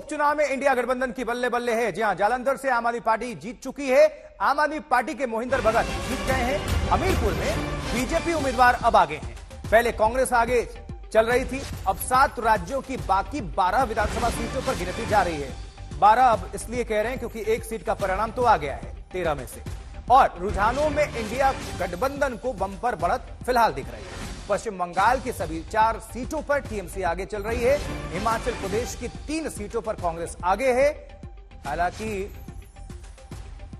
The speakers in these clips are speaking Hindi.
उपचुनाव में इंडिया गठबंधन की बल्ले बल्ले है। जी हां, जालंधर से आम आदमी पार्टी जीत चुकी है। आम आदमी पार्टी के मोहिंदर भगत जीत गए हैं। हमीरपुर में बीजेपी उम्मीदवार अब आगे हैं। पहले कांग्रेस आगे चल रही थी, अब 7 राज्यों की बाकी 12 विधानसभा सीटों पर गिनती जा रही है। 12 अब इसलिए कह रहे हैं क्योंकि एक सीट का परिणाम तो आ गया है 13 में से। और रुझानों में इंडिया गठबंधन को बंपर बढ़त फिलहाल दिख रही है। पश्चिम बंगाल की सभी 4 सीटों पर टीएमसी आगे चल रही है। हिमाचल प्रदेश की 3 सीटों पर कांग्रेस आगे है। हालांकि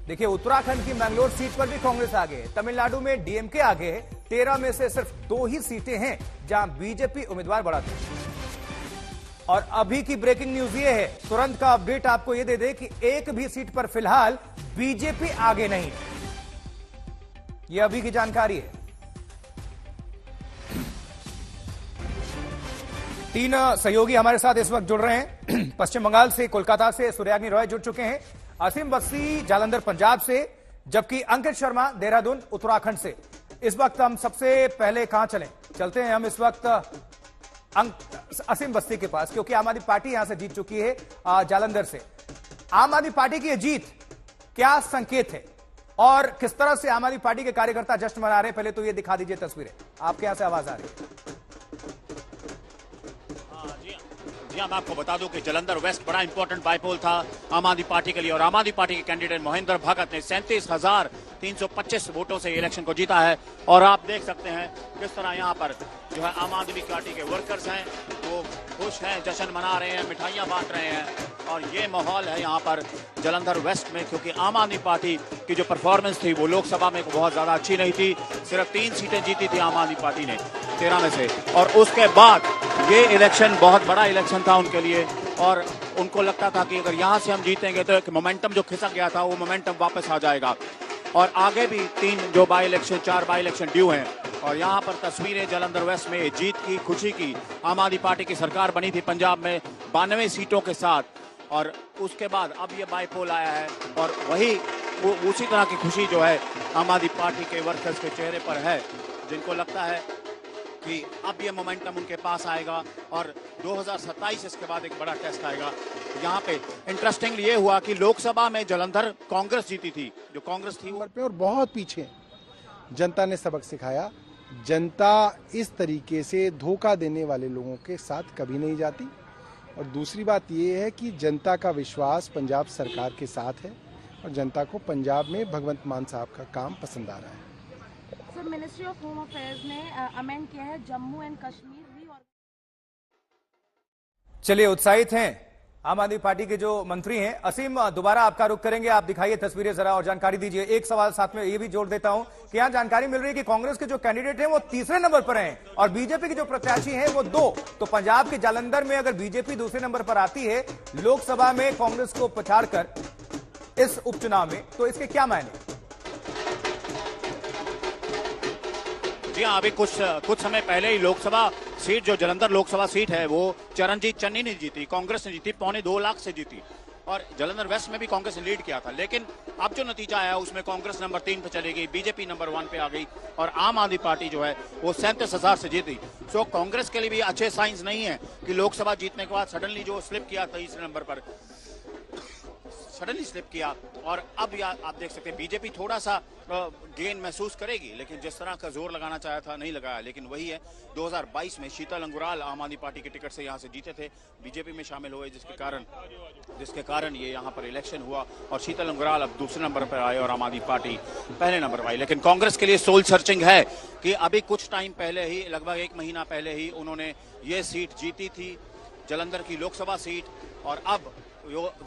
देखिए, उत्तराखंड की मैंगलोर सीट पर भी कांग्रेस आगे है। तमिलनाडु में डीएमके आगे है। 13 में से सिर्फ 2 ही सीटें हैं जहां बीजेपी उम्मीदवार बढ़त है। और अभी की ब्रेकिंग न्यूज ये है, तुरंत का अपडेट आपको यह दे दे कि एक भी सीट पर फिलहाल बीजेपी आगे नहीं है। यह अभी की जानकारी है। 3 सहयोगी हमारे साथ इस वक्त जुड़ रहे हैं। पश्चिम बंगाल से, कोलकाता से सूर्याग्नि रॉय जुड़ चुके हैं। असीम बस्ती जालंधर पंजाब से, जबकि अंकित शर्मा देहरादून उत्तराखंड से। इस वक्त हम सबसे पहले कहां चलते हैं हम इस वक्त असीम बस्ती के पास, क्योंकि आम आदमी पार्टी यहां से जीत चुकी है जालंधर से। आम आदमी पार्टी की यह जीत क्या संकेत है और किस तरह से आम आदमी पार्टी के कार्यकर्ता जश्न मना रहे हैं, पहले तो ये दिखा दीजिए तस्वीरें। आपके यहां से आवाज आ रही है। जी हाँ, मैं आपको बता दूं कि जालंधर वेस्ट बड़ा इंपॉर्टेंट बाईपोल था आम आदमी पार्टी के लिए, और आम आदमी पार्टी के कैंडिडेट मोहिंदर भगत ने 37,325 वोटों से इलेक्शन को जीता है। और आप देख सकते हैं किस तरह यहाँ पर जो है आम आदमी पार्टी के वर्कर्स हैं वो खुश हैं, जश्न मना रहे हैं, मिठाइयाँ बांट रहे हैं। और ये माहौल है यहाँ पर जालंधर वेस्ट में, क्योंकि आम आदमी पार्टी की जो परफॉर्मेंस थी वो लोकसभा में बहुत ज्यादा अच्छी नहीं थी। सिर्फ 3 सीटें जीती थी आम आदमी पार्टी ने 13 में से। और उसके बाद ये इलेक्शन बहुत बड़ा इलेक्शन था उनके लिए, और उनको लगता था कि अगर यहाँ से हम जीतेंगे तो एक मोमेंटम जो खिसक गया था वो मोमेंटम वापस आ जाएगा। और आगे भी 3 जो by election, 4 by election due हैं। और यहाँ पर तस्वीरें जालंधर वेस्ट में जीत की खुशी की। आम आदमी पार्टी की सरकार बनी थी पंजाब में 92 सीटों के साथ, और उसके बाद अब ये बाईपोल आया है, और वही उसी तरह की खुशी जो है आम आदमी पार्टी के वर्कर्स के चेहरे पर है, जिनको लगता है कि अब ये मोमेंटम उनके पास आएगा और 2027 इसके बाद एक बड़ा टेस्ट आएगा। यहाँ पे इंटरेस्टिंगली ये हुआ कि लोकसभा में जालंधर कांग्रेस जीती थी, जो कांग्रेस थी वो, और बहुत पीछे। जनता ने सबक सिखाया। जनता इस तरीके से धोखा देने वाले लोगों के साथ कभी नहीं जाती। और दूसरी बात ये है कि जनता का विश्वास पंजाब सरकार के साथ है, और जनता को पंजाब में भगवंत मान साहब का काम पसंद आ रहा है। Sir, ministry of home affairs ने अमेंड किया है जम्मू एंड कश्मीर भी। और चलिए, उत्साहित हैं आम आदमी पार्टी के जो मंत्री हैं। असीम, दोबारा आपका रुख करेंगे, आप दिखाइए तस्वीरें जरा और जानकारी दीजिए। एक सवाल साथ में ये भी जोड़ देता हूं कि यहां जानकारी मिल रही है कि कांग्रेस के जो कैंडिडेट हैं वो 3रे नंबर पर हैं और बीजेपी के जो प्रत्याशी हैं वो 2। तो पंजाब के जालंधर में अगर बीजेपी दूसरे नंबर पर आती है लोकसभा में कांग्रेस को पछाड़कर इस उपचुनाव में, तो इसके क्या मायने? जी हाँ, अभी कुछ समय पहले ही लोकसभा सीट, जो जालंधर लोकसभा सीट है, वो चरणजीत चन्नी ने जीती, कांग्रेस ने जीती, 2.25 लाख से जीती। और जालंधर वेस्ट में भी कांग्रेस ने लीड किया था। लेकिन अब जो नतीजा आया उसमें कांग्रेस नंबर 3 पे चली गई, बीजेपी नंबर 1 पे आ गई, और आम आदमी पार्टी जो है वो 37,000 से जीती। सो कांग्रेस के लिए भी अच्छे साइंस नहीं है कि लोकसभा जीतने के बाद सडनली जो स्लिप किया 23 नंबर पर, सडनली स्लिप किया। और अब आप देख सकते हैं बीजेपी थोड़ा सा गेन महसूस करेगी, लेकिन जिस तरह का जोर लगाना चाहा था नहीं लगाया। लेकिन वही है, 2022 में शीतल अंगुराल आम आदमी पार्टी के टिकट से यहाँ से जीते थे, बीजेपी में शामिल हुए, जिसके कारण ये यहाँ पर इलेक्शन हुआ, और शीतल अंगुराल अब दूसरे नंबर पर आए और आम आदमी पार्टी पहले नंबर पर आई। लेकिन कांग्रेस के लिए सोल सर्चिंग है कि अभी कुछ टाइम पहले ही, लगभग 1 महीना पहले ही उन्होंने ये सीट जीती थी, जालंधर की लोकसभा सीट, और अब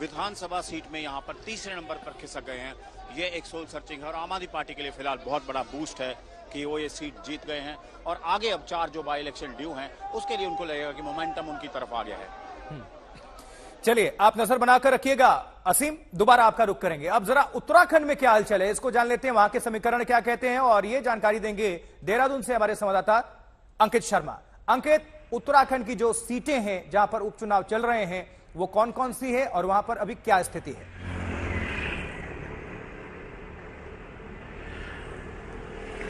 विधानसभा सीट में यहाँ पर 3रे नंबर पर खिसक गए हैं। ये एक सोल सर्चिंग है, और आम आदमी पार्टी के लिए फिलहाल बहुत बड़ा बूस्ट है कि वो ये सीट जीत गए हैं। और आगे अब 4 जो बाई इलेक्शन ड्यू हैं उसके लिए उनको लगेगा कि मोमेंटम उनकी तरफ आ गया है। चलिए, आप नजर बनाकर रखिएगा। असीम, दोबारा आपका रुख करेंगे। अब जरा उत्तराखंड में क्या हालचाल है इसको जान लेते हैं, वहां के समीकरण क्या कहते हैं, और ये जानकारी देंगे देहरादून से हमारे संवाददाता अंकित शर्मा। अंकित, उत्तराखंड की जो सीटें हैं जहां पर उपचुनाव चल रहे हैं वो कौन कौन सी है और वहां पर अभी क्या स्थिति है?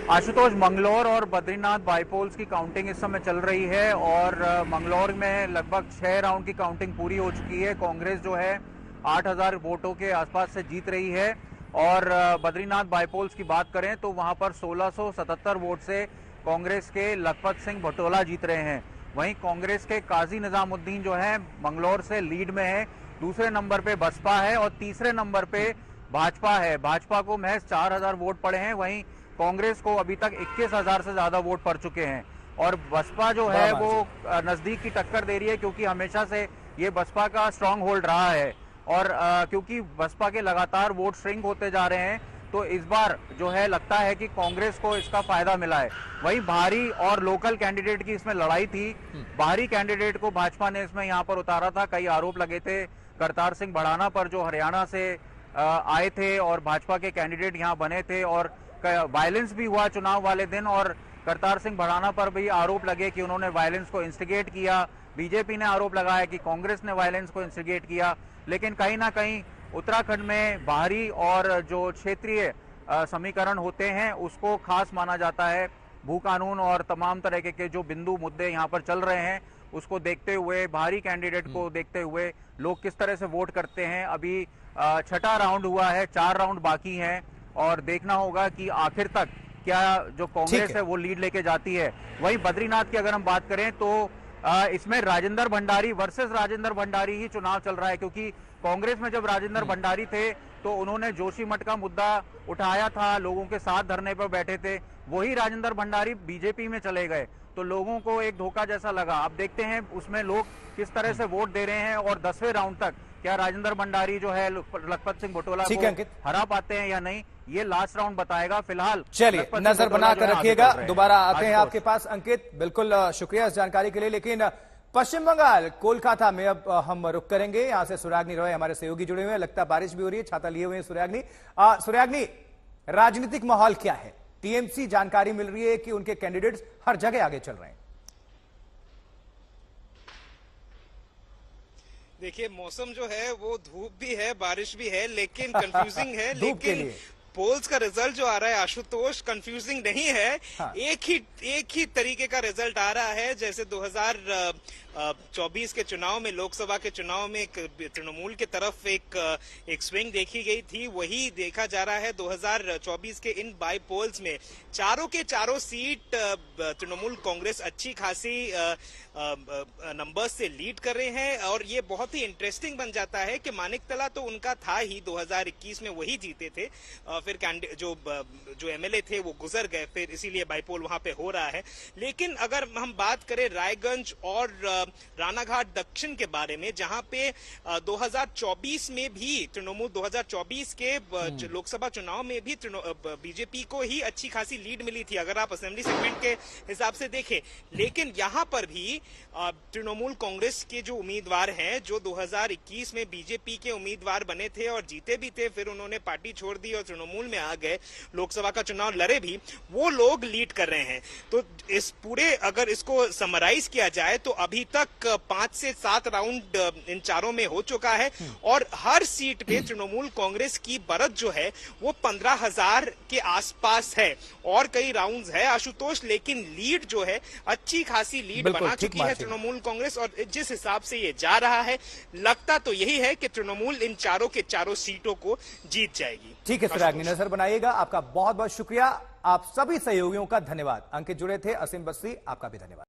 आशुतोष, मंगलौर और बद्रीनाथ बाईपोल्स की काउंटिंग इस समय चल रही है और मंगलौर में लगभग 6 राउंड की काउंटिंग पूरी हो चुकी है। कांग्रेस जो है 8000 वोटों के आसपास से जीत रही है और बद्रीनाथ बाईपोल्स की बात करें तो वहां पर 1677 वोट से कांग्रेस के लखपत सिंह भटोला जीत रहे हैं। वहीं कांग्रेस के काजी निजामुद्दीन जो है मंगलौर से लीड में है, दूसरे नंबर पे बसपा है और तीसरे नंबर पे भाजपा है। भाजपा को महज 4000 वोट पड़े हैं, वहीं कांग्रेस को अभी तक 21000 से ज्यादा वोट पड़ चुके हैं और बसपा जो है वो नजदीक की टक्कर दे रही है क्योंकि हमेशा से ये बसपा का स्ट्रांग होल्ड रहा है और क्योंकि बसपा के लगातार वोट श्रिंक होते जा रहे हैं तो इस बार जो है लगता है कि कांग्रेस को इसका फायदा मिला है। वहीं बाहरी और लोकल कैंडिडेट की इसमें लड़ाई थी। बाहरी कैंडिडेट को भाजपा ने इसमें यहाँ पर उतारा था। कई आरोप लगे थे करतार सिंह भड़ाना पर जो हरियाणा से आए थे और भाजपा के कैंडिडेट यहाँ बने थे और वायलेंस भी हुआ चुनाव वाले दिन और करतार सिंह भड़ाना पर भी आरोप लगे कि उन्होंने वायलेंस को इंस्टिगेट किया। बीजेपी ने आरोप लगाया कि कांग्रेस ने वायलेंस को इंस्टिगेट किया, लेकिन कहीं ना कहीं उत्तराखंड में बाहरी और जो क्षेत्रीय समीकरण होते हैं उसको खास माना जाता है। भू कानून और तमाम तरह के जो बिंदु मुद्दे यहाँ पर चल रहे हैं उसको देखते हुए, बाहरी कैंडिडेट को देखते हुए लोग किस तरह से वोट करते हैं। अभी 6ठा राउंड हुआ है, 4 राउंड बाकी हैं और देखना होगा कि आखिर तक क्या जो कांग्रेस है वो लीड लेके जाती है। वहीं बद्रीनाथ की अगर हम बात करें तो इसमें राजेंद्र भंडारी वर्सेस राजेंद्र भंडारी ही चुनाव चल रहा है क्योंकि कांग्रेस में जब राजेंद्र भंडारी थे तो उन्होंने जोशीमठ का मुद्दा उठाया था, लोगों के साथ धरने पर बैठे थे। वही राजेंद्र भंडारी बीजेपी में चले गए तो लोगों को एक धोखा जैसा लगा। अब देखते हैं उसमें लोग किस तरह से वोट दे रहे हैं और 10वें राउंड तक क्या राजेंद्र भंडारी जो है लखपत सिंह भटोला को हरा पाते हैं या नहीं, ये लास्ट राउंड बताएगा। फिलहाल चलिए नजर बनाकर रखिएगा। दोबारा आते हैं आपके पास अंकित। बिल्कुल शुक्रिया इस जानकारी के लिए। लेकिन पश्चिम बंगाल कोलकाता में अब हम रुक करेंगे। यहां से सुराग्नि रॉय हमारे सहयोगी जुड़े हुए हैं। लगता है बारिश भी हो रही है, छाता लिए हुए हैं सुराग्नि। सुराग्नि, राजनीतिक माहौल क्या है? टीएमसी जानकारी मिल रही है कि उनके कैंडिडेट्स हर जगह आगे चल रहे हैं। देखिए, मौसम जो है वो धूप भी है, बारिश भी है, लेकिन कंफ्यूजिंग है। लेकिन पोल्स का रिजल्ट जो आ रहा है आशुतोष, कंफ्यूजिंग नहीं है। हाँ। एक ही तरीके का रिजल्ट आ रहा है जैसे 2024 के चुनाव में, लोकसभा के चुनाव में तृणमूल की तरफ एक स्विंग देखी गई थी, वही देखा जा रहा है 2024 के इन बाई पोल्स में। चारों के चारों सीट तृणमूल कांग्रेस अच्छी खासी नंबर्स से लीड कर रहे हैं और ये बहुत ही इंटरेस्टिंग बन जाता है कि मानिकतला तो उनका था ही, 2021 में वही जीते थे। फिर जो एमएलए थे वो गुजर गए, फिर इसीलिए बाईपोल वहां पे हो रहा है। लेकिन अगर हम बात करें रायगंज और रानाघाट दक्षिण के बारे में, जहां पे 2024 में भी तृणमूल 2024 के लोकसभा चुनाव में भी बीजेपी को ही अच्छी खासी लीड मिली थी अगर आप असेंबली सेगमेंट के हिसाब से देखें। लेकिन यहां पर भी तृणमूल कांग्रेस के जो उम्मीदवार हैं, जो 2021 में बीजेपी के उम्मीदवार बने थे और जीते भी थे, फिर उन्होंने पार्टी छोड़ दी और तृणमूल में आ गए, लोकसभा का चुनाव लड़े भी, वो लोग लीड कर रहे हैं। तो इस पूरे अगर इसको समराइज किया जाए तो अभी तक 5 से 7 राउंड इन चारों में हो चुका है और हर सीट पे तृणमूल कांग्रेस की बढ़त जो है वो 15,000 के आसपास है और कई राउंड्स है आशुतोष, लेकिन लीड जो है अच्छी खासी लीड बना चुकी है तृणमूल कांग्रेस। और जिस हिसाब से ये जा रहा है, लगता तो यही है कि तृणमूल इन चारों के चारों सीटों को जीत जाएगी। ठीक है सुराग्नि, नजर बनाइएगा। आपका बहुत बहुत शुक्रिया। आप सभी सहयोगियों का धन्यवाद। अंकित जुड़े थे, असीम बस्ती, आपका भी धन्यवाद।